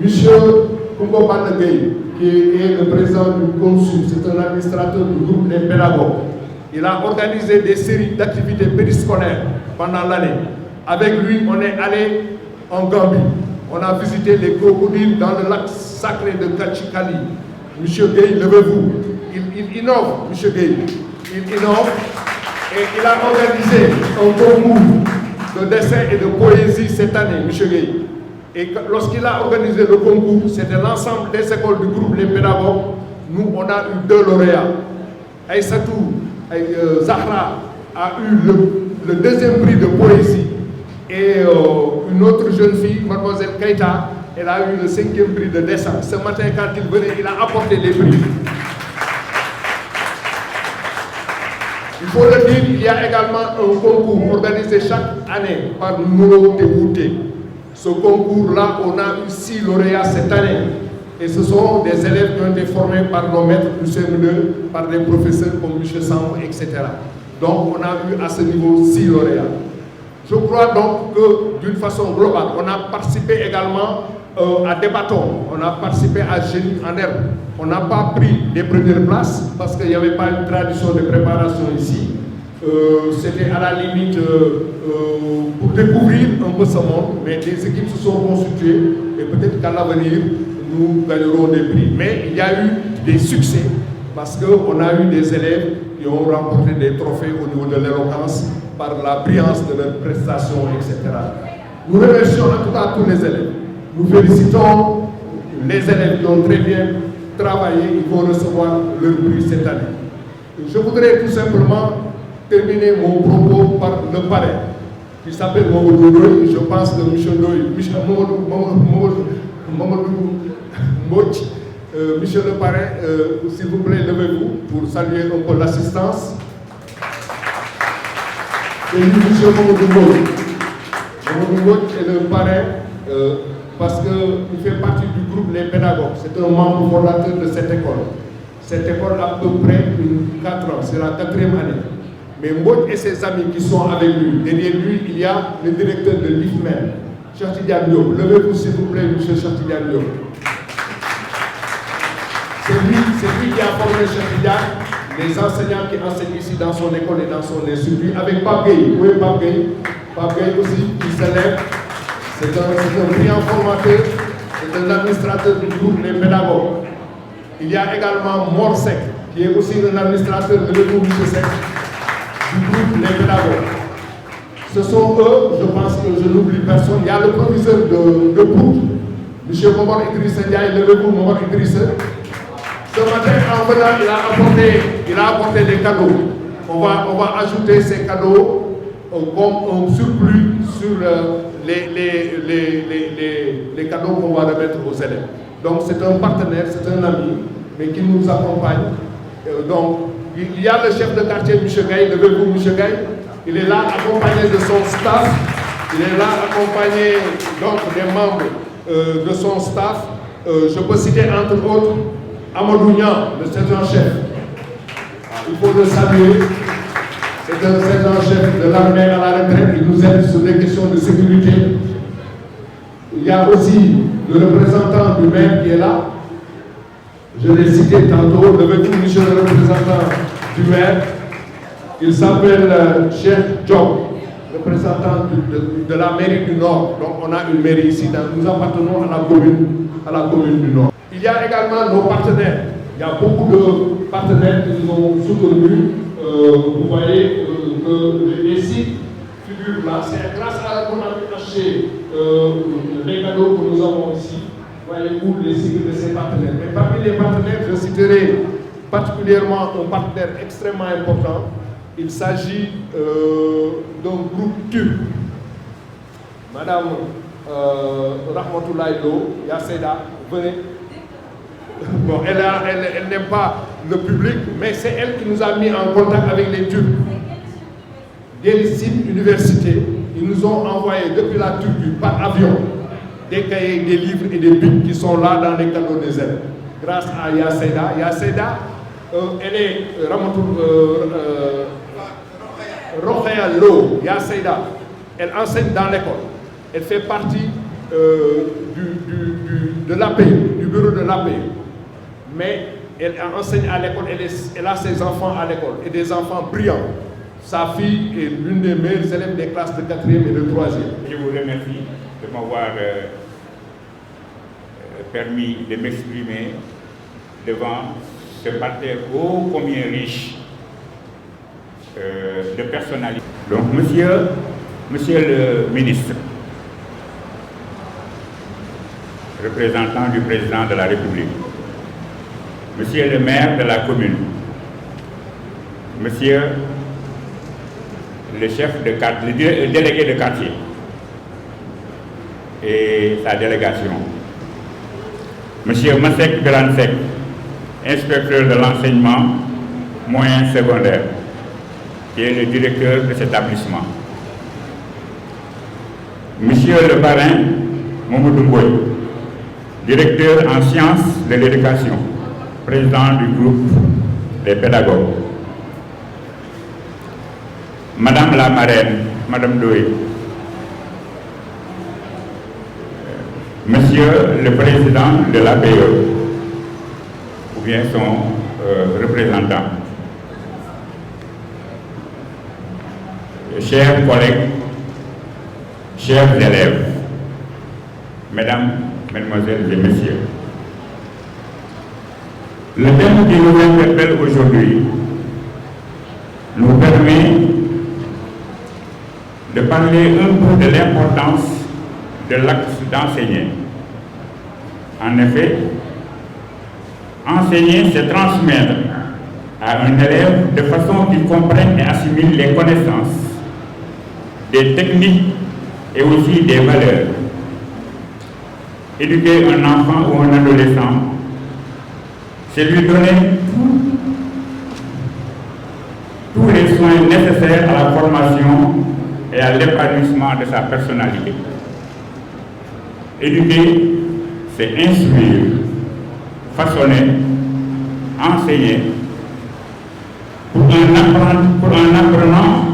Monsieur Koumbo Bandegay, qui est le président du CONSU, c'est un administrateur du groupe des pédagogues. Il a organisé des séries d'activités périscolaires pendant l'année. Avec lui, on est allé en Gambie. On a visité les crocodiles dans le lac sacré de Kachikali. Monsieur Gueye, levez-vous. Il innove, Monsieur Gueye. Il innove et il a organisé un concours de dessin et de poésie cette année, Monsieur Gueye. Et lorsqu'il a organisé le concours, c'était l'ensemble des écoles du groupe Les Pédagogues. Nous, on a eu 2 lauréats. Aïssatou Zahra a eu le 2e prix de poésie. Et une autre jeune fille, mademoiselle Keita, elle a eu le 5e prix de dessin. Ce matin, quand il venait, il a apporté les prix. Il faut le dire, il y a également un concours organisé chaque année par Nouro Tebouté. Ce concours-là, on a eu 6 lauréats cette année. Et ce sont des élèves qui ont été formés par nos maîtres du CM2, par des professeurs comme M. Samb, etc. Donc, on a eu à ce niveau 6 lauréats. Je crois donc que, d'une façon globale, on a participé également à des bâtons, on a participé à Génie en herbe. On n'a pas pris les premières places parce qu'il n'y avait pas une tradition de préparation ici. C'était à la limite pour découvrir un peu ce monde, mais les équipes se sont constituées et peut-être qu'à l'avenir, nous gagnerons des prix. Mais il y a eu des succès parce qu'on a eu des élèves qui ont remporté des trophées au niveau de l'éloquence par la brillance de leurs prestations, etc. Nous remercions en tout cas tous les élèves. Nous félicitons les élèves qui ont très bien travaillé, ils vont recevoir leur prix cette année. Je voudrais tout simplement terminer mon propos par le parrain, qui s'appelle Mamadou Ndoye. Je pense que M. Ndoye, Monsieur le parrain, s'il vous plaît, levez-vous pour saluer un peu l'assistance. Et lui, M. Mamadou Ndoye. Mamadou Ndoye est le parrain parce qu'il fait partie du groupe Les Pédagogues. C'est un membre fondateur de cette école. Cette école a à peu près 4 ans, c'est la 4e année. Mais Mbodj et ses amis qui sont avec lui, derrière lui, il y a le directeur de l'IFMEN, Cheikh Tidiane Diop. Levez-vous s'il vous plaît, M. Cheikh Tidiane Diop. C'est lui qui a formé Cheikh Tidiane, les enseignants qui enseignent ici dans son école et dans son institut, avec Pape Gueye. Oui, Pape Gueye. Pape Gueye aussi, qui s'élève. C'est un brillant formateur, c'est un administrateur du groupe Les Pédagogues. Il y a également Mor Seck, qui est aussi un administrateur de l'École M. Seck, du groupe Les Pédagogues. Ce sont eux, je pense que je n'oublie personne. Il y a le proviseur de Pout, M. Momar Idrissa Ndiaye, levez-vous Momar Idrissa. Ce matin, en venant, il a apporté des cadeaux. On va ajouter ces cadeaux comme un surplus sur les cadeaux qu'on va remettre aux élèves. Donc c'est un partenaire, c'est un ami, mais qui nous accompagne. Donc il y a le chef de quartier, M. Gaye, levez-vous M. Gaye. Il est là accompagné de son staff. Il est là accompagné donc des membres de son staff. Je peux citer entre autres Amadou Niang, le sergent-chef. Il faut le saluer. C'est un sergent-chef de l'armée à la retraite. Il nous aide sur les questions de sécurité. Il y a aussi le représentant du maire qui est là. Je l'ai cité tantôt. Levez-vous, monsieur le représentant du maire. Il s'appelle Cheikh Diop, représentant de la mairie du Nord. Donc on a une mairie ici. Nous appartenons à la commune du Nord. Il y a également nos partenaires. Il y a beaucoup de partenaires qui nous ont soutenus. Vous voyez que les sites figurent là. C'est grâce à eux qu'on a pu acheter les cadeaux que nous avons ici. Voyez-vous les sites de ces partenaires. Mais parmi les partenaires, je citerai particulièrement un partenaire extrêmement important. Il s'agit d'un groupe turc. Madame Rahmatoulaye Lo, Yasseda, venez. Bon, elle n'aime pas le public, mais c'est elle qui nous a mis en contact avec les Turcs. Des universités, ils nous ont envoyé depuis la Turquie par avion des cahiers, des livres et des bics qui sont là dans les cadeaux des élèves. Grâce à Yasseda. Yasseda, elle est Rokhaya Lo, Yasseda. Elle enseigne dans l'école. Elle fait partie de l'APE, du bureau de l'APE. Mais elle enseigne à l'école, elle a ses enfants à l'école, et des enfants brillants. Sa fille est l'une des meilleures élèves des classes de 4e et de 3e. Je vous remercie de m'avoir permis de m'exprimer devant ce parterre ô combien riche de personnalités. Donc, monsieur le ministre, représentant du président de la République, monsieur le maire de la commune, monsieur le chef de quartier, le délégué de quartier et sa délégation, monsieur Masek Gransek, inspecteur de l'enseignement moyen secondaire, qui est le directeur de cet établissement, monsieur le parrain Mamoudou Mboye, directeur en sciences de l'éducation, président du groupe des pédagogues, madame la marraine, madame Doé, monsieur le président de l'APE, ou bien son représentant, chers collègues, chers élèves, mesdames, mesdemoiselles et messieurs, le thème qui nous interpelle aujourd'hui nous permet de parler un peu de l'importance de l'acte d'enseigner. En effet, enseigner, c'est transmettre à un élève de façon qu'il comprenne et assimile les connaissances, des techniques et aussi des valeurs. Éduquer un enfant ou un adolescent, c'est lui donner tous les soins nécessaires à la formation et à l'épanouissement de sa personnalité. Éduquer, c'est instruire, façonner, enseigner pour un apprenant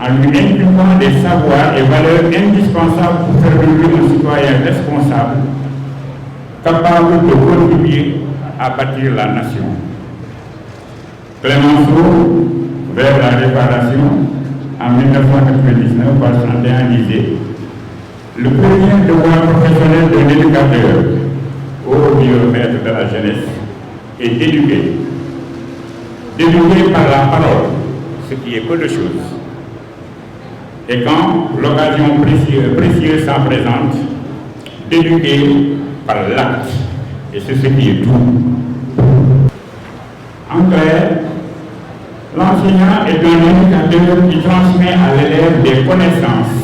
en lui inculquant des savoirs et valeurs indispensables pour faire de lui un citoyen responsable, capable de contribuer à bâtir la nation. Clémenceau, vers la réparation, en 1999, par 31, disait: le premier devoir professionnel d'un éducateur, ô Dieu maître de la jeunesse, est d'éduquer. D'éduquer par la parole, ce qui est peu de choses. Et quand l'occasion précieuse s'en présente, d'éduquer par l'acte. Et c'est ce qui est tout. En clair, l'enseignant est un éducateur qui transmet à l'élève des connaissances,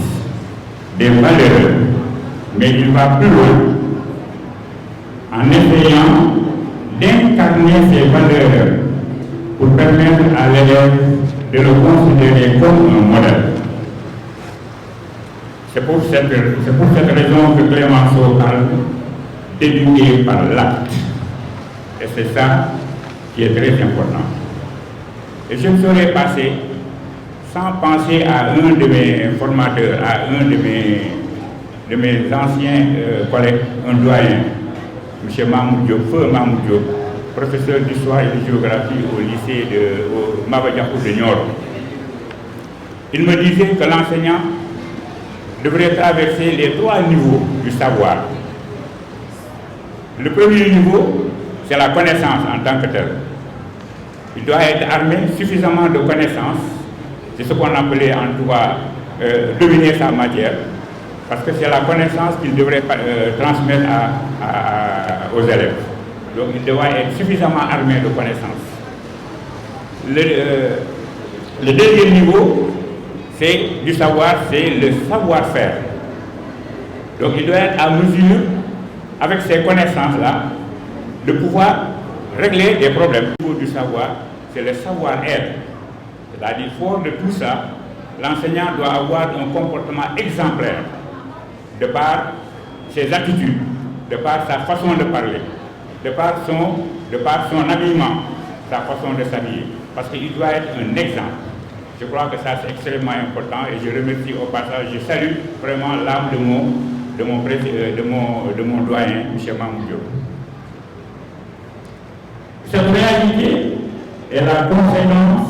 des valeurs, mais il va plus loin en essayant d'incarner ces valeurs pour permettre à l'élève de le considérer comme un modèle. C'est pour cette raison que Clémenceau parle d'éduquer par l'acte. Et c'est ça qui est très important. Et je ne saurais passer sans penser à un de mes formateurs, à un de mes anciens collègues, un doyen, M. Mahmoud Diop, feu Mahmoud Diop, professeur d'histoire et de géographie au lycée de Mabadiakou de Nioro. Il me disait que l'enseignant devrait traverser les 3 niveaux du savoir. Le premier niveau, c'est la connaissance en tant que telle. Il doit être armé suffisamment de connaissances, c'est ce qu'on appelait en tout cas dominer sa matière, parce que c'est la connaissance qu'il devrait transmettre aux élèves. Donc il doit être suffisamment armé de connaissances. Le deuxième niveau, c'est du savoir, c'est le savoir-faire. Donc il doit être à mesure, avec ces connaissances-là, de pouvoir régler des problèmes. Au niveau du savoir, c'est le savoir-être. C'est-à-dire, fort de tout ça, l'enseignant doit avoir un comportement exemplaire, de par ses attitudes, de par sa façon de parler, de par son habillement, sa façon de s'habiller. Parce qu'il doit être un exemple. Je crois que ça c'est extrêmement important et je remercie au passage, je salue vraiment l'âme de de mon doyen, M. Mamoudjo. Cette réalité est la conséquence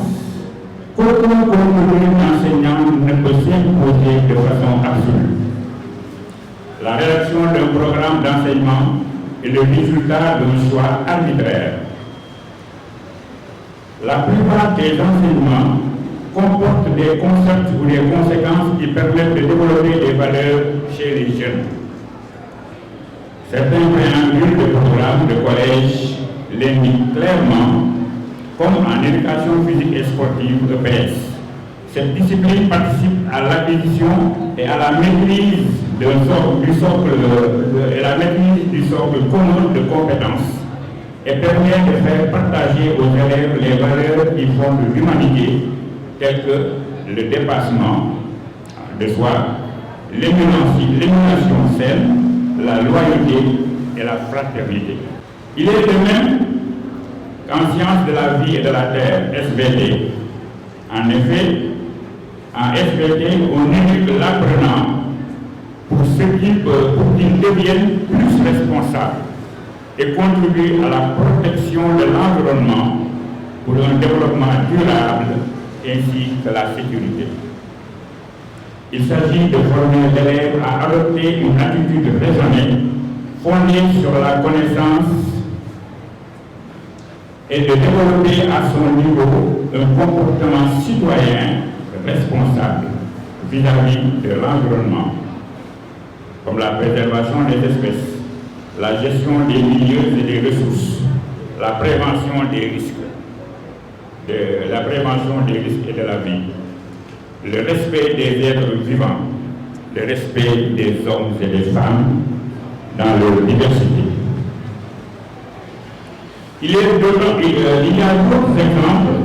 qu'aucun contenu enseignant ne peut s'imposer de façon absolue. La rédaction d'un programme d'enseignement est le résultat d'un choix arbitraire. La plupart des enseignements comportent des concepts ou des conséquences qui permettent de développer des valeurs chez les jeunes. Certains préambules de programmes de collège l'indiquent clairement, comme en éducation physique et sportive EPS. Cette discipline participe à l'acquisition et à la maîtrise du socle commun de compétences et permet de faire partager aux élèves les valeurs qui fondent l'humanité, telles que le dépassement de soi, l'émulation saine, la loyauté et la fraternité. Il est de même qu'en sciences de la vie et de la terre, SVT. En effet, en SVT, on éduque l'apprenant pour qu'il devienne plus responsable et contribue à la protection de l'environnement pour un développement durable ainsi que la sécurité. Il s'agit de former l'élève à adopter une attitude raisonnée, fondée sur la connaissance et de développer à son niveau un comportement citoyen responsable vis-à-vis de l'environnement, comme la préservation des espèces, la gestion des milieux et des ressources, la prévention des risques et de la vie, le respect des êtres vivants, le respect des hommes et des femmes dans leur diversité. Il y a d'autres exemples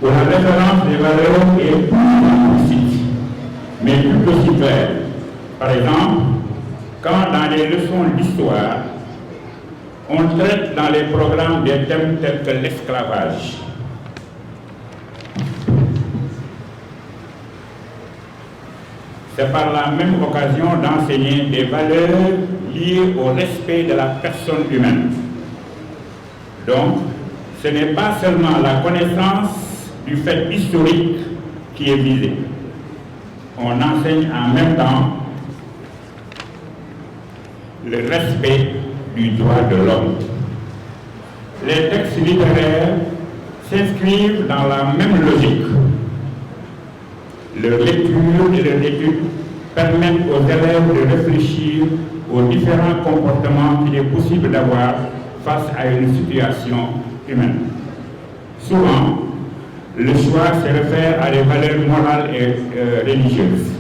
où la référence des valeurs est plus explicite, mais tout aussi claire. Par exemple, quand dans les leçons d'histoire, on traite dans les programmes des thèmes tels que l'esclavage, c'est par la même occasion d'enseigner des valeurs liées au respect de la personne humaine. Donc, ce n'est pas seulement la connaissance du fait historique qui est visée. On enseigne en même temps le respect du droit de l'homme. Les textes littéraires s'inscrivent dans la même logique. Leur lecture et leur étude permettent aux élèves de réfléchir aux différents comportements qu'il est possible d'avoir face à une situation humaine. Souvent, le choix se réfère à des valeurs morales et religieuses.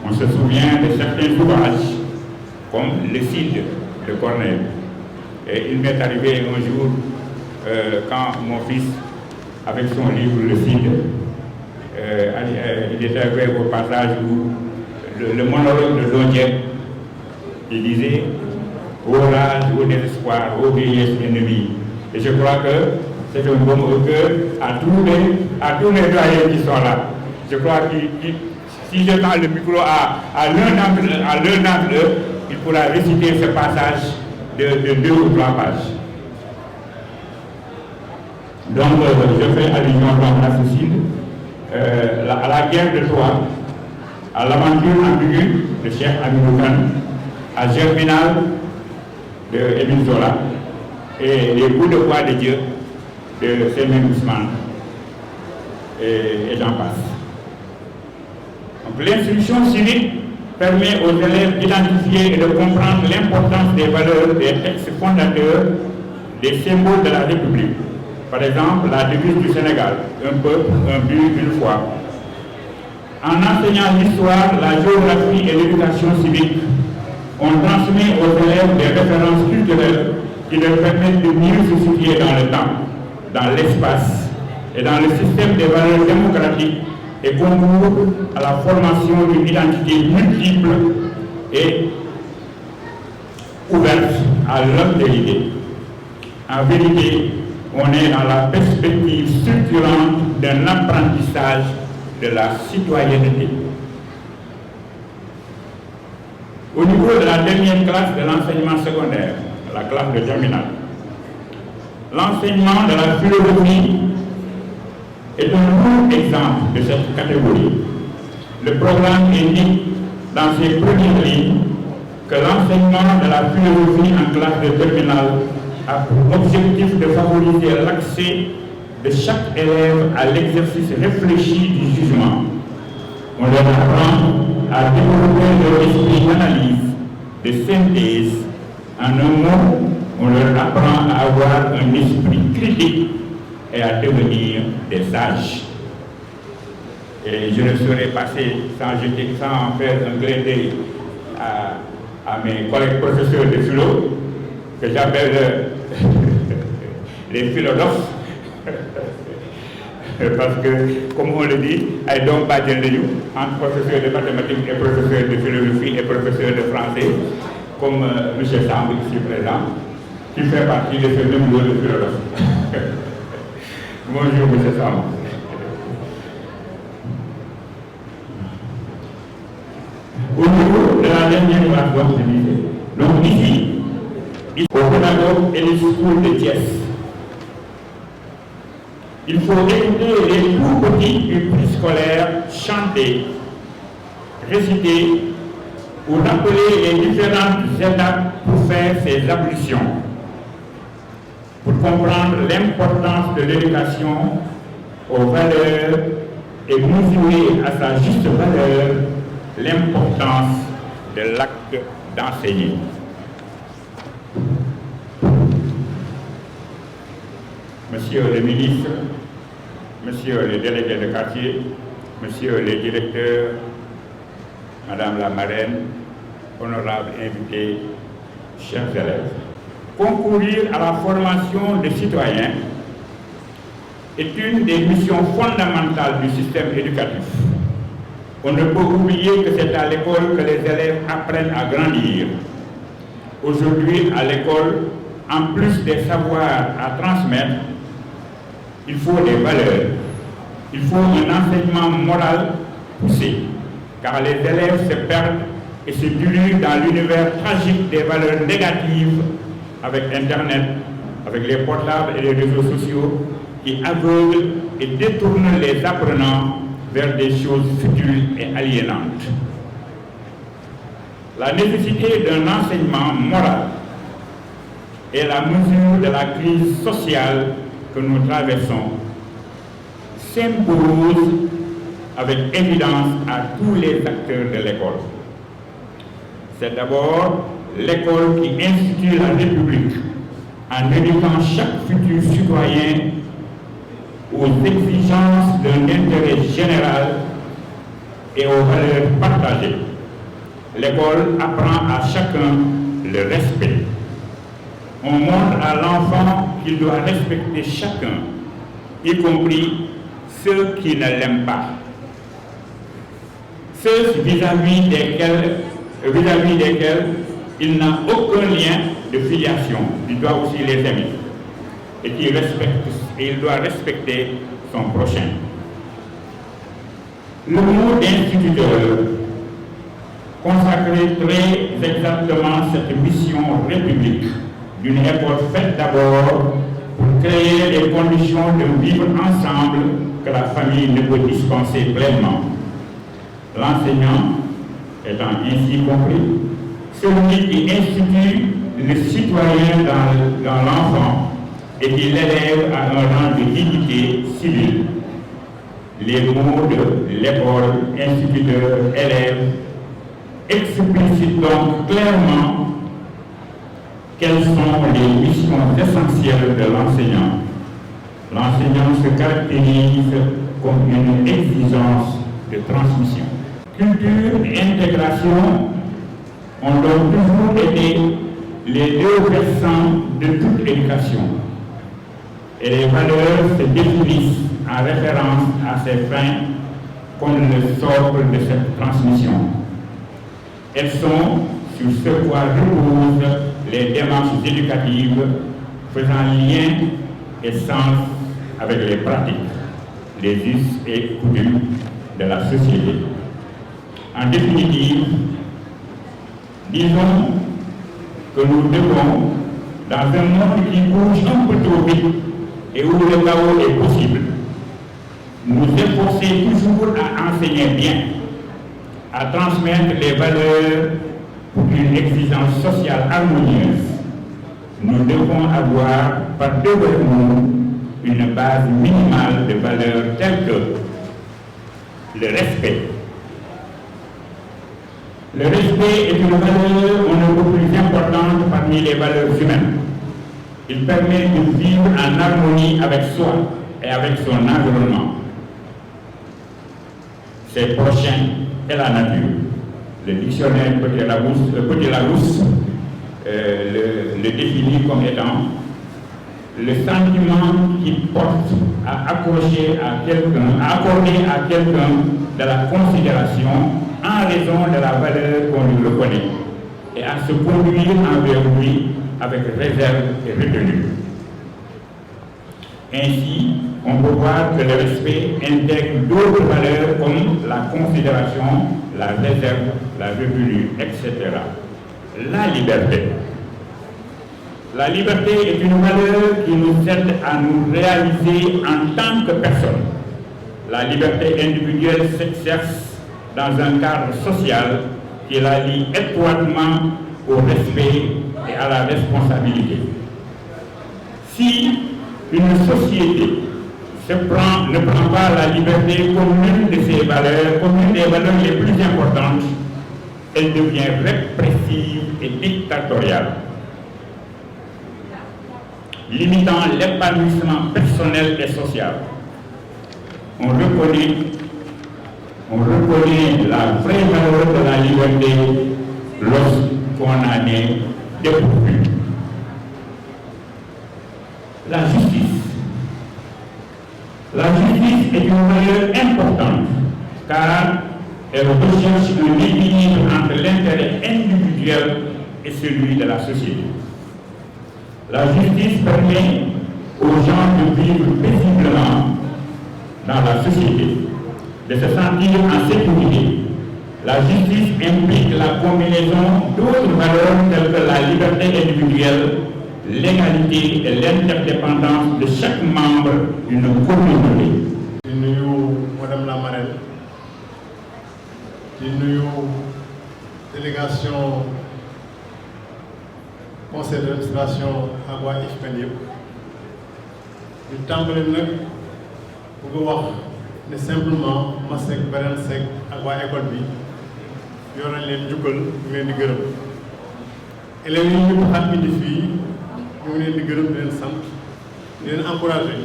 On se souvient de certains ouvrages, comme le Cid de Corneille. Et il m'est arrivé un jour, quand mon fils, avec son livre Le Cid, il était arrivé au passage où le monologue de Don Dieu, il disait « Ô rage, ô désespoir, ô vieillesse ennemie ». Et je crois que c'est un bon auteur à tous les doyens qui sont là. Je crois que si je tends le micro à l'un d'entre eux, il pourra réciter ce passage de 2 ou 3 pages. Donc, je fais allusion à Cécile, à la guerre de Troie, à l'aventure ambiguë de Cheikh Amadou Kane, à Germinal de Émile Zola et les bouts de bois de Dieu de Semen Ousmane, et j'en passe. Donc, l'instruction civique permet aux élèves d'identifier et de comprendre l'importance des valeurs des textes fondateurs, des symboles de la République. Par exemple, la devise du Sénégal, un peuple, un but, une foi. En enseignant l'histoire, la géographie et l'éducation civique, on transmet aux élèves des références culturelles qui leur permettent de mieux se situer dans le temps, dans l'espace et dans le système des valeurs démocratiques et concourent à la formation d'une identité multiple et ouverte à l'altérité. En vérité, on est dans la perspective structurante d'un apprentissage de la citoyenneté. Au niveau de la dernière classe de l'enseignement secondaire, la classe de terminale, l'enseignement de la philosophie est un bon exemple de cette catégorie. Le programme indique dans ses premières lignes que l'enseignement de la philosophie en classe de terminale a pour objectif de favoriser l'accès de chaque élève à l'exercice réfléchi du jugement. On leur apprend à développer leur esprit d'analyse, de synthèse. En un mot, on leur apprend à avoir un esprit critique et à devenir des sages. Et je ne saurais passer sans faire un clin d'œil à mes collègues professeurs de philo, que j'appelle les philosophes, parce que, comme on le dit, ay doom bàjjen lañu entre professeur de mathématiques et professeur de philosophie et professeur de français, comme M. Samb ici présent, qui fait partie de ce même lot de philosophes. Bonjour M. Samb. Au niveau de la dernière classe, donc ici, au pédagogue et les schools de Thiès, il faut écouter les tout petits du prix scolaire chanter, réciter ou rappeler les différentes étapes pour faire ces ablutions, pour comprendre l'importance de l'éducation aux valeurs et mesurer à sa juste valeur l'importance de l'acte d'enseigner. Monsieur le ministre, Monsieur le délégué de quartier, Monsieur le directeur, Madame la marraine, honorables invités, chers élèves. Concourir à la formation des citoyens est une des missions fondamentales du système éducatif. On ne peut oublier que c'est à l'école que les élèves apprennent à grandir. Aujourd'hui, à l'école, en plus des savoirs à transmettre, il faut des valeurs. Il faut un enseignement moral poussé, car les élèves se perdent et se diluent dans l'univers tragique des valeurs négatives avec Internet, avec les portables et les réseaux sociaux qui aveuglent et détournent les apprenants vers des choses futiles et aliénantes. La nécessité d'un enseignement moral est la mesure de la crise sociale que nous traversons s'impose avec évidence à tous les acteurs de l'école. C'est d'abord l'école qui institue la République en éduquant chaque futur citoyen aux exigences d'un intérêt général et aux valeurs partagées. L'école apprend à chacun le respect. On montre à l'enfant qu'il doit respecter chacun, y compris ceux qui ne l'aiment pas. Ceux vis-à-vis desquels il n'a aucun lien de filiation, il doit aussi les aimer. Et il doit respecter son prochain. Le mot d'instituteur consacrait très exactement cette mission république d'une école faite d'abord pour créer les conditions de vivre ensemble que la famille ne peut dispenser pleinement. L'enseignant étant ainsi compris, celui qui institue le citoyen dans l'enfant et qui l'élève à un rang de dignité civile. Les mots de l'école, instituteur, élève, explicitent donc clairement quelles sont les missions essentielles de l'enseignant. L'enseignant se caractérise comme une exigence de transmission. Culture et intégration ont donc toujours été les deux versants de toute éducation. Et les valeurs se définissent en référence à ces fins comme le socle de cette transmission. Elles sont sur ce quoi reposent les démarches éducatives faisant lien et sens avec les pratiques, les us et coutumes de la société. En définitive, Disons que nous devons, dans un monde qui bouge un peu trop vite et où le chaos est possible, nous efforcer toujours à enseigner bien, à transmettre les valeurs pour une existence sociale harmonieuse. Nous devons avoir par devant nous une base minimale de valeurs telles que le respect. Le respect est une valeur on ne peut plus importante parmi les valeurs humaines. Il permet de vivre en harmonie avec soi et avec son environnement, ses prochains et la nature. Le dictionnaire Petit-Larousse le définit comme étant le sentiment qui porte à accorder à quelqu'un de la considération en raison de la valeur qu'on lui reconnaît et à se conduire envers lui avec réserve et retenue. Ainsi, on peut voir que le respect intègre d'autres valeurs comme la considération, la réserve, la retenue, etc. La liberté. La liberté est une valeur qui nous aide à nous réaliser en tant que personne. La liberté individuelle s'exerce dans un cadre social qui la lie étroitement au respect et à la responsabilité. Si une société ne prend pas la liberté comme l'une de ses valeurs, comme l'une des valeurs les plus importantes, elle devient répressive et dictatoriale, limitant l'épanouissement personnel et social. On reconnaît la vraie valeur de la liberté lorsqu'on en est dépourvu. La justice. La justice est une valeur importante car elle recherche un équilibre entre l'intérêt individuel et celui de la société. La justice permet aux gens de vivre paisiblement dans la société, de se sentir en sécurité. La justice implique la combinaison d'autres valeurs telles que la liberté individuelle, l'égalité et l'interdépendance de chaque membre d'une communauté. di nuyu madame la marraine, di nuyu délégation conseil d'administration ak waa IFPEN yëpp ñu tàmbali nag bëgg wax ne simplement Masseck Beren Seck ak waa école bi yor nañ leen njukkal ñu leen di gërëm élèves yi ñu xam indi fii ñu ngi leen di gërëm di leen sant di leen encourager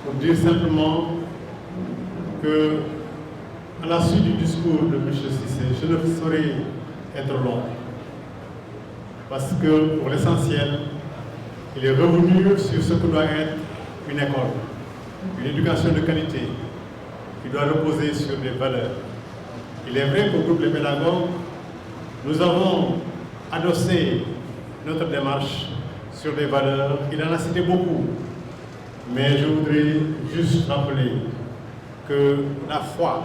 pour dire simplement que à la suite du discours de M. Cissé, je ne saurais être long parce que pour l'essentiel, il est revenu sur ce que doit être une école, une éducation de qualité qui doit reposer sur des valeurs. Il est vrai qu'au groupe des pédagogues, nous avons adossé notre démarche sur des valeurs. Il en a cité beaucoup, mais je voudrais juste rappeler que la foi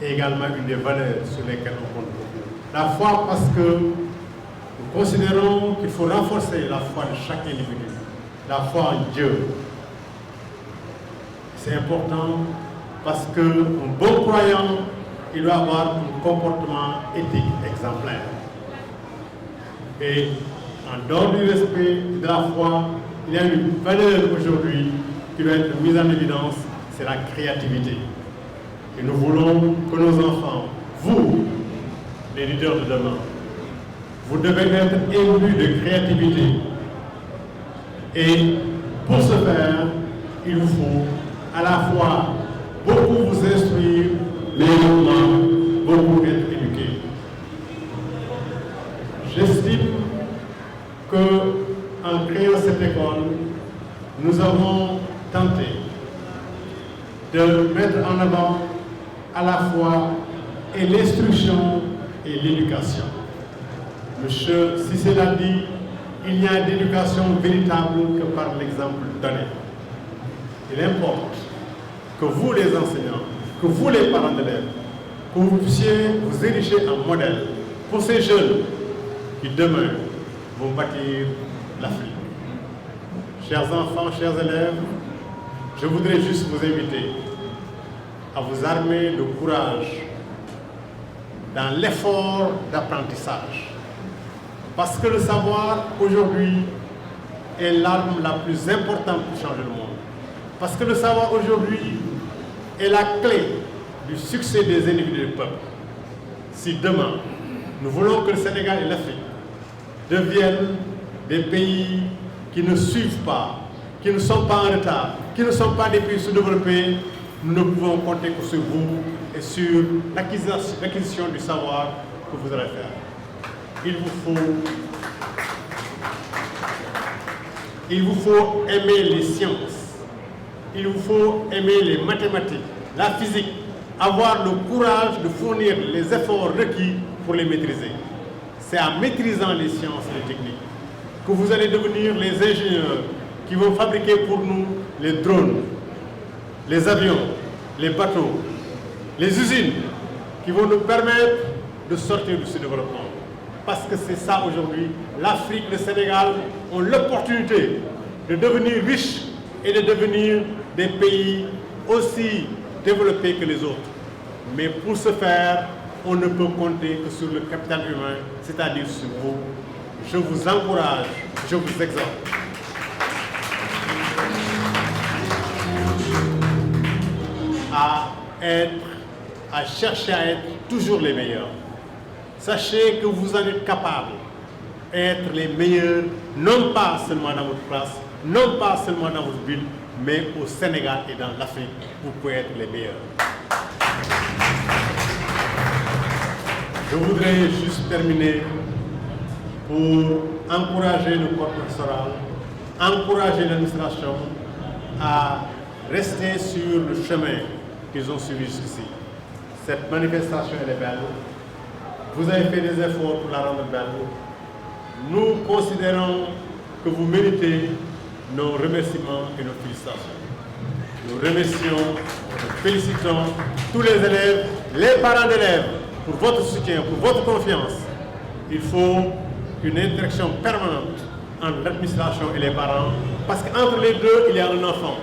est également une des valeurs sur lesquelles on compte beaucoup. La foi parce que nous considérons qu'il faut renforcer la foi de chaque individu, la foi en Dieu. C'est important parce qu'un bon croyant, il doit avoir un comportement éthique exemplaire. Et en dehors du respect de la foi, il y a une valeur aujourd'hui qui doit être mise en évidence, c'est la créativité. Et nous voulons que nos enfants, vous, les leaders de demain, vous devez être imbus de créativité. Et pour ce faire, il vous faut à la fois beaucoup vous instruire, mais également beaucoup être éduqués. J'estime qu'en créant cette école, nous avons tenté de mettre en avant à la fois et l'instruction et l'éducation. Monsieur Cissé l'a dit, il n'y a d'éducation véritable que par l'exemple donné. Il importe que vous les enseignants, que vous les parents d'élèves, que vous puissiez vous ériger en modèle pour ces jeunes qui demain vont bâtir l'Afrique. Chers enfants, chers élèves, je voudrais juste vous inviter à vous armer de courage dans l'effort d'apprentissage. Parce que le savoir, aujourd'hui, est l'arme la plus importante pour changer le monde. Parce que le savoir, aujourd'hui, est la clé du succès des individus du peuple. Si demain, nous voulons que le Sénégal et l'Afrique deviennent des pays qui ne suivent pas, qui ne sont pas en retard, qui ne sont pas des pays sous-développés, nous ne pouvons compter que sur vous et sur l'acquisition du savoir que vous allez faire. Il vous faut aimer les sciences, il vous faut aimer les mathématiques, la physique, avoir le courage de fournir les efforts requis pour les maîtriser. C'est en maîtrisant les sciences et les techniques que vous allez devenir les ingénieurs qui vont fabriquer pour nous les drones, les avions, les bateaux, les usines qui vont nous permettre de sortir du sous-développement. Parce que c'est ça aujourd'hui, l'Afrique, le Sénégal ont l'opportunité de devenir riches et de devenir des pays aussi développés que les autres. Mais pour ce faire, on ne peut compter que sur le capital humain, c'est-à-dire sur vous. Je vous encourage, je vous exhorte à chercher à être toujours les meilleurs. Sachez que vous en êtes capables d'être les meilleurs, non pas seulement dans votre classe, non pas seulement dans votre ville, mais au Sénégal et dans l'Afrique, vous pouvez être les meilleurs. Je voudrais juste terminer pour encourager le corps professoral, encourager l'administration à rester sur le chemin qu'ils ont suivi jusqu'ici. Cette manifestation, elle est belle. Vous avez fait des efforts pour la rendre belle. Nous considérons que vous méritez nos remerciements et nos félicitations. Nous remercions, nous félicitons tous les élèves, les parents d'élèves pour votre soutien, pour votre confiance. Il faut une interaction permanente entre l'administration et les parents parce qu'entre les deux, il y a un enfant.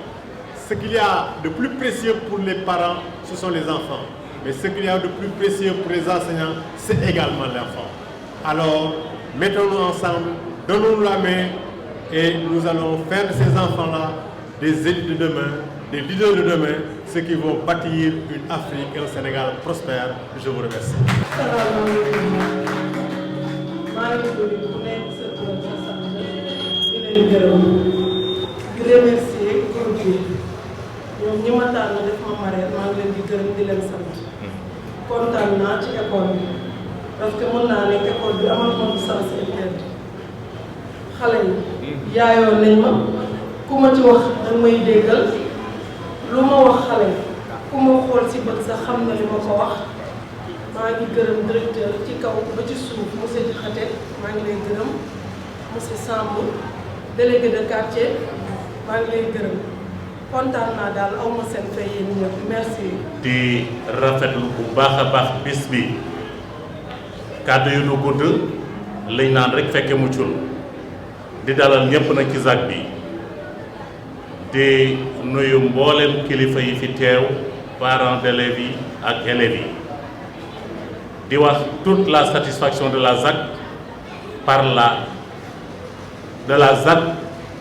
Ce qu'il y a de plus précieux pour les parents, ce sont les enfants. Mais ce qu'il y a de plus précieux pour les enseignants, c'est également l'enfant. Alors, mettons-nous ensemble, donnons-nous la main et nous allons faire de ces enfants-là des élites de demain, des leaders de demain, ceux qui vont bâtir une Afrique et un Sénégal prospère. Je vous remercie. ñoom ñi ma tànn def ma marraine maa ngi leen di gërëm di leen sant kontaan naa ci école bi parce que mën naa nekk école bi amal moom sens interne xale yi yaayoon nañ ma ku ma ci wax danga may déggal lu ma wax xale yi ku ma xool si bët sax xam na li ma ko wax maa ngi gërëm directeur ci kaw ba ci suuf monsieur Diakhaté maa ngi lay gërëm monsieur Samb délégué de quartier maa ngi lay gërëm kontaan naa daal aw ma seen fay yéen ñëpp merci. di rafetlu bu baax a baax bis bi kàddu yu nu gudd lañ naan rek fekke muccul di dalal ñëpp nag ci ZAC bi di nuyu mboolem kilifa yi fi teew parents d'élèves yi ak élèves yi di wax toute la satisfaction de la ZAC de la ZAC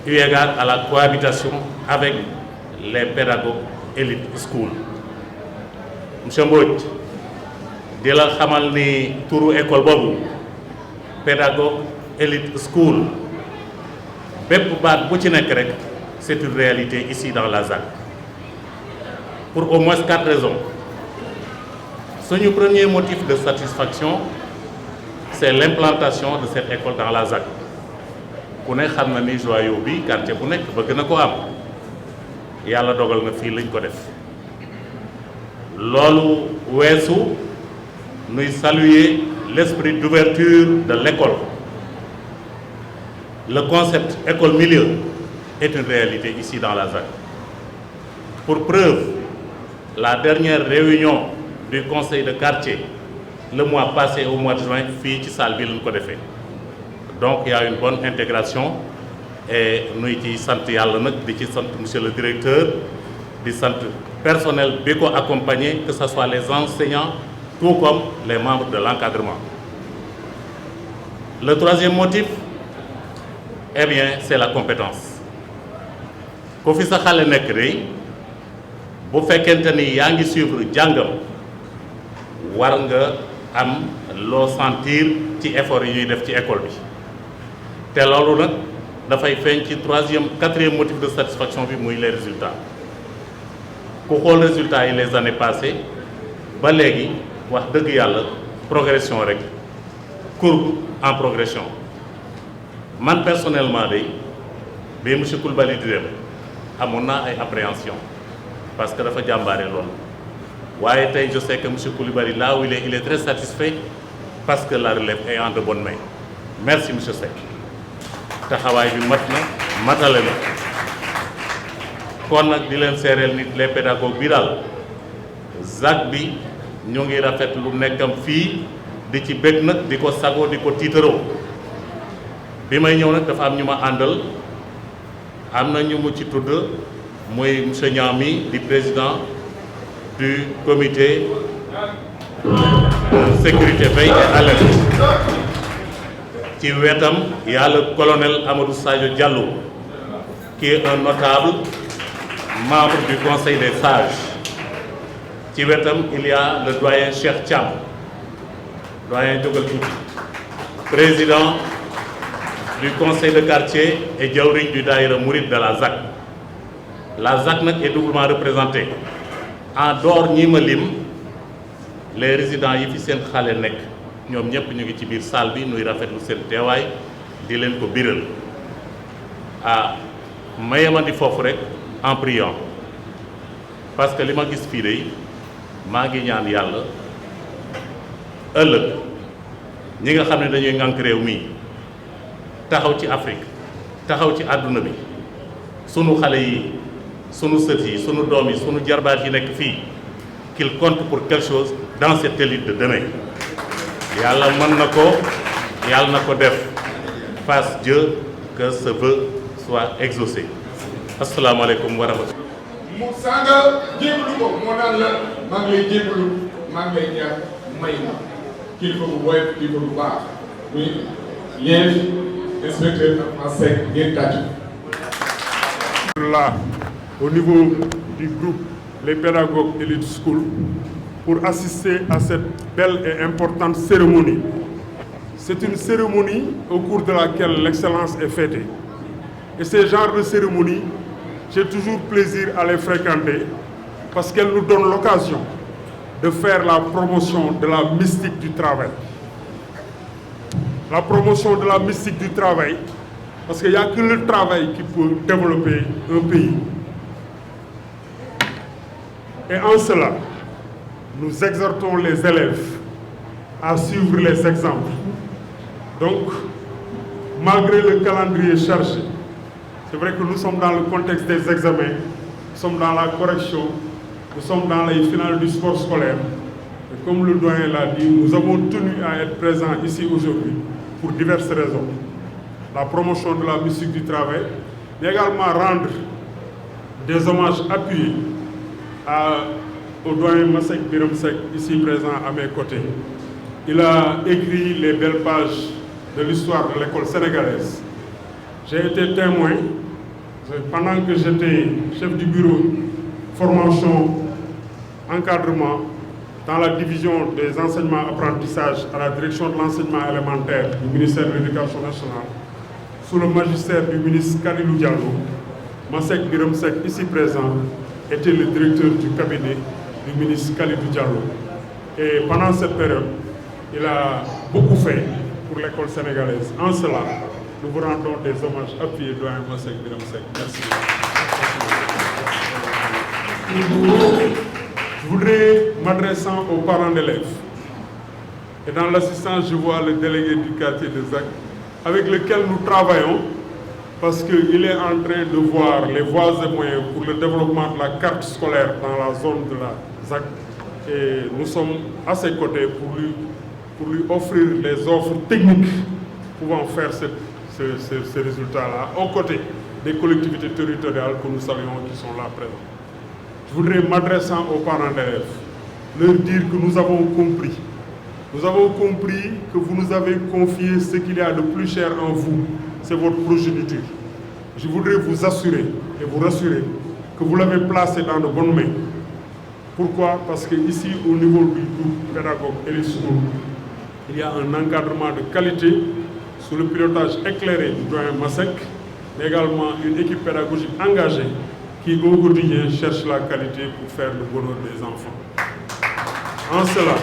eu égard à la cohabitation avec les pédagogues élite school. Monsieur Mbodj di la xamal ni turu école boobu pédagogue élite school bépp baat bu ci nekk rek c'est une réalité ici dans la ZAC pour au moins 4 raisons. Suñu premier motif de satisfaction c'est l'implantation de cette école dans la ZAC. ku ne xam na ni Joyau bi quartier bu nekk bëgg na ko am yàlla dogal na fii lañ ko def loolu weesu nuy saluer l'esprit d'ouverture de l'école. Le concept école-milieu est une réalité ici dans la ZAC. Pour preuve, la dernière réunion du conseil de quartier le mois passé, au mois de juin, fii ci salle bi lañ ko defee. Donc il y a une bonne intégration et nuy ci sant yàlla nag di ci sant monsieur le directeur, di sant personnel bi ko accompagné, que ce soit les enseignants tout comme les membres de l'encadrement. Le troisième motif, eh bien, c'est la compétence. Ku fi sa xale nekk day bu fekkente ni yaa ngi suivre jàngam war nga am loo sentir ci effort yi ñuy def ci école bi te loolu nag dafay feeñ ci quatrième motif de satisfaction bi muy les résultats. Ku xool résultats yi les années passées ba léegi wax dëgg yàlla progression rek, courbe en progression. Man personnellement day bi monsieur Coulibaly di dem amoon naa ay appréhension parce que dafa jàmbaare loolu waaye tey je sais que monsieur Coulibaly là où il est très satisfait parce que la relève est en de bonnes mains. Merci monsieur Seck, taxawaay bi mat na matale na. Kon nag di leen seereel nit les pédagogues bi daal ZAC bi ñu ngi rafet lu nekkam fii di ci bég nag di ko sagoo di ko tiitaroo. Bi may ñëw nag dafa am ñu ma àndal am na ñu mu ci tudd muy monsieur Niami di président du comité de sécurité veille et alerte. Ci wetam il y a le colonel Amadou Sadio Diallo qui est un notable membre du conseil des sages. Ci wetam il y a le doyen Cheikh Thiam, doyen jógal tuuti, président du conseil de quartier et jawriñ du daïra Mouride de la ZAC. La ZAC nag est doublement représentée. En dehors ñi ma lim les résidents yi fi seen xale nekk ñoom ñëpp ñu ngi ci biir salle bi nuy rafetlu seen teewaay di leen ko biral. Ma yemandi foofu rek en priant parce que li ma gis fii de maa ngi ñaan yàlla ëllëg ñi nga xam ne dañuy ŋànk réew mi taxaw ci Afrique taxaw ci àdduna bi sunu xale yi sunu sët yi sunu doom yi sunu jarbaat yi nekk fii qu'il compte pour quelque chose dans cette élite de demain. Yàlla mën na ko yàlla na ko def. Fasse Dieu que ce vœu soit exaucé. Asalaamaaleykum wa rahmatulah. mu sanga jébbalu ko moo naan la maa ngi lay jébbalu maa ngi lay ñaan may ma kilifa bu woyof kilifa bu baax muy Liège inspecteur Ahmed Seck ngeen tàcc. Là, au niveau du groupe les pédagogues Elite School pour assister à cette belle et importante cérémonie. C'est une cérémonie au cours de laquelle l'excellence est fêtée. Et ces genres de cérémonies, j'ai toujours plaisir à les fréquenter parce qu'elles nous donnent l'occasion de faire la promotion de la mystique du travail. La promotion de la mystique du travail, parce qu'il n'y a que le travail qui peut développer un pays. Et en cela, nous exhortons les élèves à suivre les exemples. Donc, malgré le calendrier chargé, c'est vrai que nous sommes dans le contexte des examens, nous sommes dans la correction, nous sommes dans les finales du sport scolaire. Et comme le doyen l'a dit, nous avons tenu à être présents ici aujourd'hui pour diverses raisons. La promotion de la musique du travail, mais également rendre des hommages appuyés au doyen Masek Biram Seck, ici présent à mes côtés. Il a écrit les belles pages de l'histoire de l'école sénégalaise. J'ai été témoin, pendant que j'étais chef du bureau formation, encadrement, dans la division des enseignements apprentissages à la direction de l'enseignement élémentaire du ministère de l'Éducation nationale, sous le magistère du ministre Kalilou Diallo, Masek Biram Seck, ici présent, était le directeur du cabinet du ministre Kalilou Diallo. Et pendant cette période, il a beaucoup fait pour l'école sénégalaise. En cela, nous vous rendons des hommages appuyés doyen Masek Biram Seck. Merci. Je voudrais, m'adressant aux parents d'élèves, et dans l'assistance, je vois le délégué du quartier de ZAC, avec lequel nous travaillons, parce qu'il est en train de voir les voies et moyens pour le développement de la carte scolaire dans la zone de la ZAC. et nous sommes à ses côtés pour lui offrir les offres techniques pouvant faire ce résultat-là, aux côtés des collectivités territoriales que nous saluons qui sont là présentes. Je voudrais, m'adressant aux parents d'élèves, leur dire que nous avons compris. Nous avons compris que vous nous avez confié ce qu'il y a de plus cher en vous, c'est votre progéniture. Je voudrais vous assurer et vous rassurer que vous l'avez placé dans de bonnes mains. Pourquoi? Parce qu'ici, au niveau du groupe pédagogue Elite School, il y a un encadrement de qualité sous le pilotage éclairé du doyen Masek, mais également une équipe pédagogique engagée qui, au quotidien, cherche la qualité pour faire le bonheur des enfants. En cela,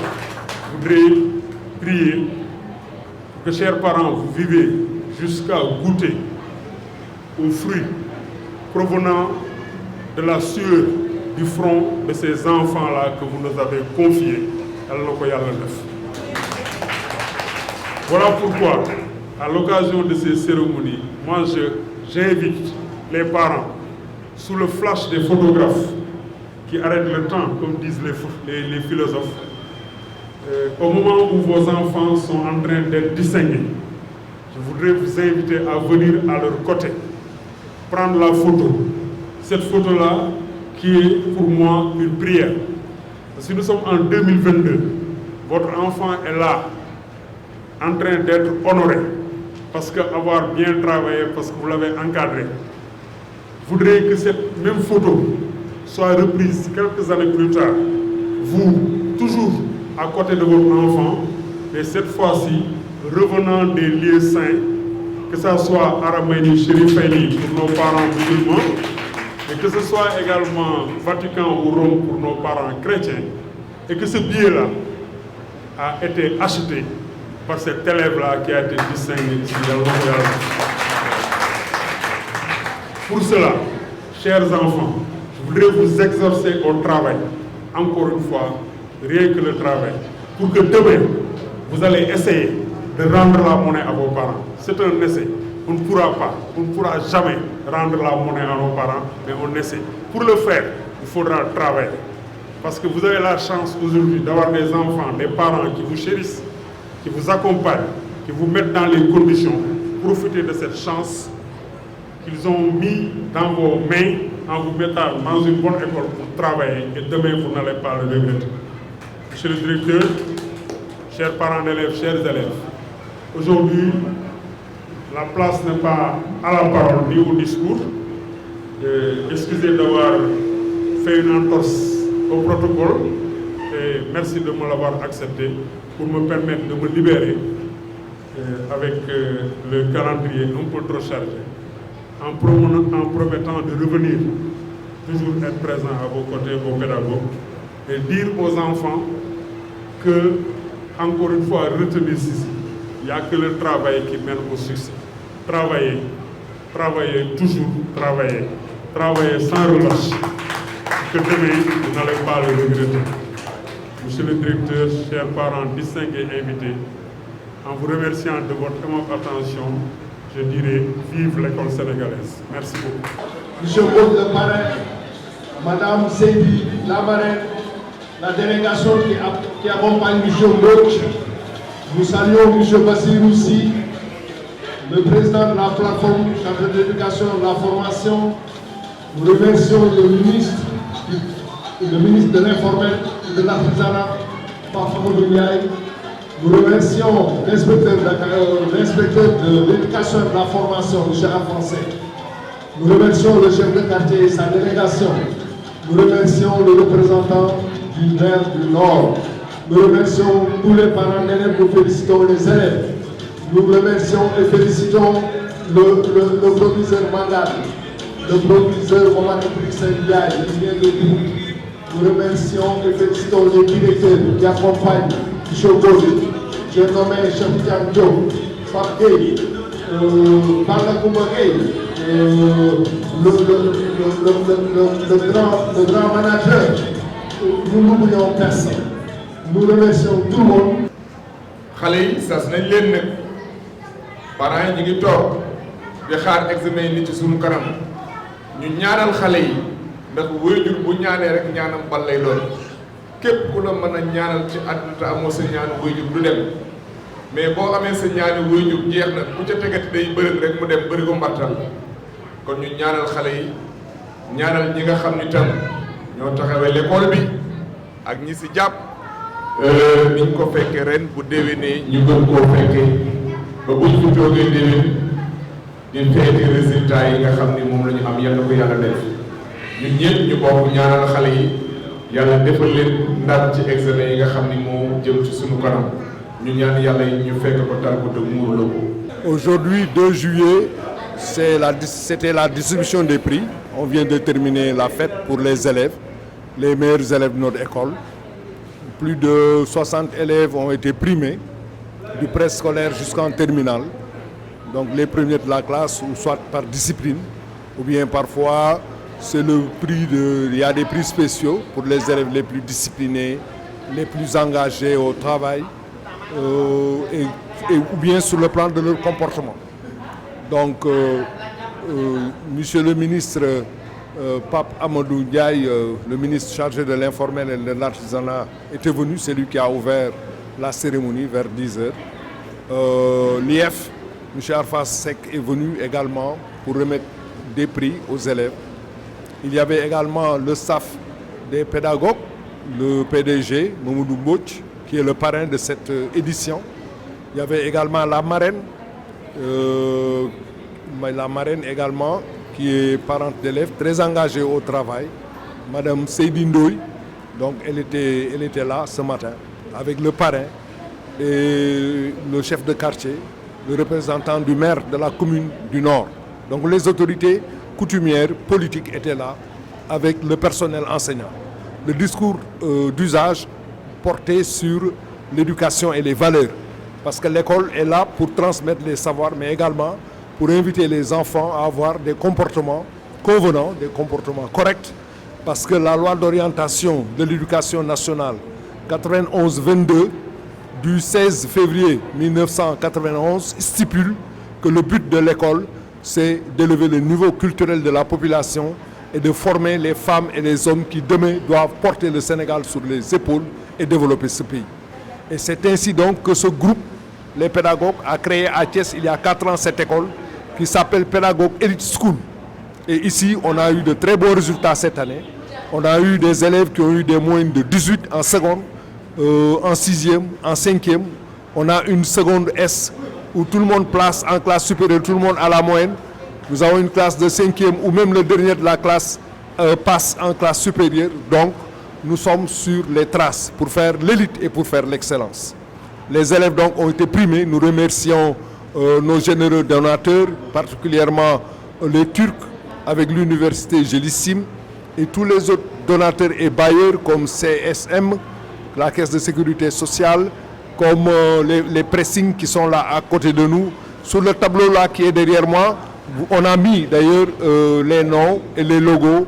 je voudrais prier que, chers parents, vous vivez jusqu'à goûter aux fruits provenant de la sueur du front de ces enfants-là que vous nous avez confiés. Voilà pourquoi, à l'occasion de ces cérémonies, moi j'invite les parents, sous le flash des photographes qui arrêtent le temps, comme disent les philosophes, au moment où vos enfants sont en train d'être distingués, je voudrais vous inviter à venir à leur côté, prendre la photo. Cette photo-là qui est pour moi une prière. Parce que nous sommes en 2022, votre enfant est là, en train d'être honoré, parce qu'avoir bien travaillé, parce que vous l'avez encadré. Je voudrais que cette même photo soit reprise quelques années plus tard, vous, toujours à côté de votre enfant, et cette fois-ci, revenant des lieux saints, que ce soit Araménie, Chérifénie pour nos parents musulmans, et que ce soit également Vatican ou Rome pour nos parents chrétiens, et que ce billet-là a été acheté par cet élève-là qui a été distingué ici. Pour cela, chers enfants, je voudrais vous exhorter au travail, encore une fois, rien que le travail, pour que demain, vous allez essayer de rendre la monnaie à vos parents. C'est un essai. On ne pourra jamais rendre la monnaie à nos parents, mais on essaie. Pour le faire, il faudra travailler. Parce que vous avez la chance aujourd'hui d'avoir des enfants, des parents qui vous chérissent, qui vous accompagnent, qui vous mettent dans les conditions. Profitez de cette chance qu'ils ont mis dans vos mains en vous mettant dans une bonne école pour travailler et demain vous n'allez pas le regretter. Monsieur le directeur, chers parents d'élèves, chers élèves, aujourd'hui, la place n'est pas à la parole ni au discours. Excusez d'avoir fait une entorse au protocole et merci de me l'avoir accepté pour me permettre de me libérer avec le calendrier un peu trop chargé, en promettant de revenir toujours être présent à vos côtés, vos pédagogues, et dire aux enfants que, encore une fois, retenez ceci, il n'y a que le travail qui mène au succès. Travaillez, travaillez, toujours travaillez, travaillez sans relâche, que demain, vous n'allez pas le regretter. Monsieur le directeur, chers parents distingués et invités, en vous remerciant de votre aimable attention, je dirais vive l'école sénégalaise. Merci beaucoup. Monsieur Baude, le parrain, Madame Seydi, la marraine, la délégation qui accompagne Monsieur Baude, nous saluons Monsieur Bassirou aussi, le président de la plateforme chargé de l'éducation et de la formation. Nous remercions le ministre de l'informel et de l'artisanat, Pape Ndiaye. Nous remercions l'inspecteur de l'éducation et de la formation, M. Afonse. Nous remercions le chef de quartier et sa délégation. Nous remercions le représentant du maire du Nord. Nous remercions tous les parents d'élèves, nous félicitons les élèves. Nous remercions et félicitons le proviseur Mangal, le proviseur Omar Ndiaye, qui vient de nous. Nous remercions et félicitons les directeurs qui accompagnent M. Baude. J'ai nommé Cheikh Diadio, Pape Gueye, Balla Koumba Gueye, le grand manager. Nous n'oublions personne. Nous remercions tout le monde. xale yi sas nañ leen nag parents yi ñu ngi toog di xaar examen yi ni ci suñu kanam ñu ñaanal xale yi ndax waajur bu ñaanee rek ñaanam bal lay doon képp ku la mën a ñaanal ci àdduna te amoo sa ñaanu waajur du dem mais boo amee sa ñaanu waajur jeex na ku ca tegati day bërëg rek mu dem bëri ko mbartal kon ñu ñaanal xale yi ñaanal ñi nga xam ni tam ñoo taxawee l'école bi ak ñi si jàpp niñ ko fekkee ren bu déwénee ñu gën koo fekkee ba buñ fi toogee déwén di feeti résultats yi nga xam ni moom la ñu am yal na ko yàlla def ñun ñëpp ñu bokk ñaanal xale yi yàlla defal leen ndam ci examen yi nga xam ni moo jëm ci suñu kanam ñu ñaan yàlla yi ñu fekk ko tal ko te muurloo ko. Aujourd'hui 2 juillet c'était la distribution des prix. On vient de terminer la fête pour les élèves, les meilleurs élèves de notre école. Plus de 60 élèves ont été primés du préscolaire jusqu'en terminale. Donc les premiers de la classe, ou soit par discipline, ou bien parfois c'est le prix il y a des prix spéciaux pour les élèves les plus disciplinés, les plus engagés au travail, ou bien sur le plan de leur comportement. Donc, Monsieur le ministre Pape Amadou Ndiaye, le ministre chargé de l'informel et de l'artisanat, était venu, c'est lui qui a ouvert la cérémonie vers 10h. L'IF, M. Arfas Sek, est venu également pour remettre des prix aux élèves. Il y avait également le staff des pédagogues, le PDG, Mamoudou Mbouch, qui est le parrain de cette édition. Il y avait également la marraine également, qui est parente d'élèves, très engagée au travail, Madame Seydi Ndoye. Donc elle était là ce matin avec le parrain et le chef de quartier, le représentant du maire de la commune du Nord. Donc les autorités coutumières, politiques étaient là avec le personnel enseignant. Le discours d'usage portait sur l'éducation et les valeurs, parce que l'école est là pour transmettre les savoirs, mais également pour inviter les enfants à avoir des comportements convenants, des comportements corrects, parce que la loi d'orientation de l'éducation nationale 91-22 du 16 février 1991 stipule que le but de l'école, c'est d'élever le niveau culturel de la population et de former les femmes et les hommes qui demain doivent porter le Sénégal sur les épaules et développer ce pays. Et c'est ainsi donc que ce groupe, les pédagogues, a créé à Thiès il y a 4 ans cette école qui s'appelle Pédagogue Elite School. Et ici, on a eu de très bons résultats cette année. On a eu des élèves qui ont eu des moyennes de 18 en seconde, en 6e, en 5e. On a une seconde S où tout le monde place en classe supérieure, tout le monde à la moyenne. Nous avons une classe de 5e où même le dernier de la classe passe en classe supérieure. Donc, nous sommes sur les traces pour faire l'élite et pour faire l'excellence. Les élèves donc ont été primés. Nous remercions nos généreux donateurs, particulièrement les Turcs avec l'université Gélissim et tous les autres donateurs et bailleurs comme CSM, la Caisse de sécurité sociale, comme les pressings qui sont là à côté de nous. Sur le tableau là qui est derrière moi, on a mis d'ailleurs les noms et les logos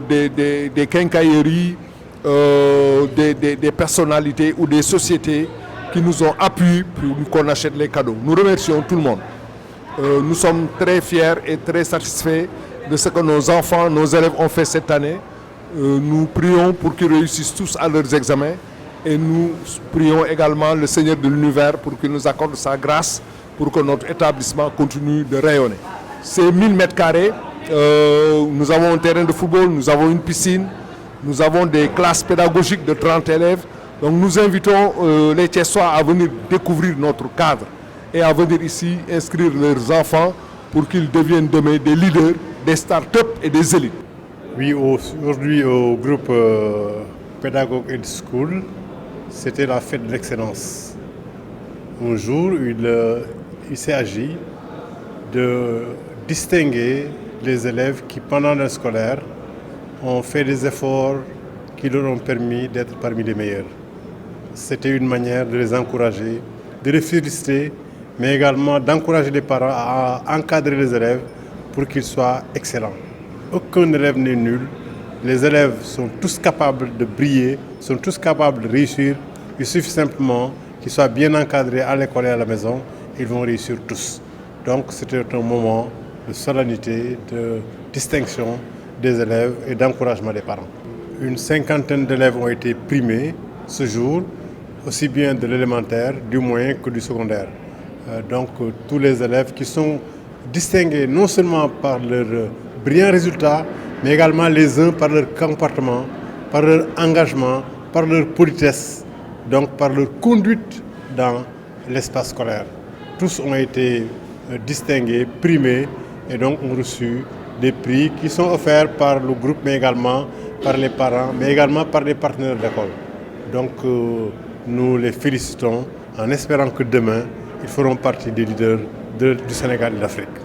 des quincailleries, des personnalités ou des sociétés qui nous ont appuyés pour qu'on achète les cadeaux. Nous remercions tout le monde. Nous sommes très fiers et très satisfaits de ce que nos enfants, nos élèves ont fait cette année. Nous prions pour qu'ils réussissent tous à leurs examens et nous prions également le Seigneur de l'univers pour qu'il nous accorde sa grâce pour que notre établissement continue de rayonner. C'est 1000 mètres carrés. Nous avons un terrain de football, nous avons une piscine, nous avons des classes pédagogiques de 30 élèves. Donc nous invitons les Thiessois à venir découvrir notre cadre et à venir ici inscrire leurs enfants pour qu'ils deviennent demain des leaders, des start-up et des élites. Oui, aujourd'hui au groupe Pédagogue Elite School, c'était la fête de l'excellence. Un jour, il s'est agi de distinguer les élèves qui, pendant l'année scolaire, ont fait des efforts qui leur ont permis d'être parmi les meilleurs. C'était une manière de les encourager, de les féliciter, mais également d'encourager les parents à encadrer les élèves pour qu'ils soient excellents. Aucun élève n'est nul. Les élèves sont tous capables de briller, sont tous capables de réussir. Il suffit simplement qu'ils soient bien encadrés à l'école et à la maison. Ils vont réussir tous. Donc c'était un moment de solennité, de distinction des élèves et d'encouragement des parents. Une cinquantaine d'élèves ont été primés ce jour, aussi bien de l'élémentaire, du moyen que du secondaire. Donc tous les élèves qui sont distingués non seulement par leurs brillants résultats, mais également les uns par leur comportement, par leur engagement, par leur politesse, donc par leur conduite dans l'espace scolaire. Tous ont été distingués, primés et donc ont reçu des prix qui sont offerts par le groupe, mais également par les parents, mais également par les partenaires d'école. Donc nous les félicitons en espérant que demain, ils feront partie des leaders du Sénégal et de l'Afrique.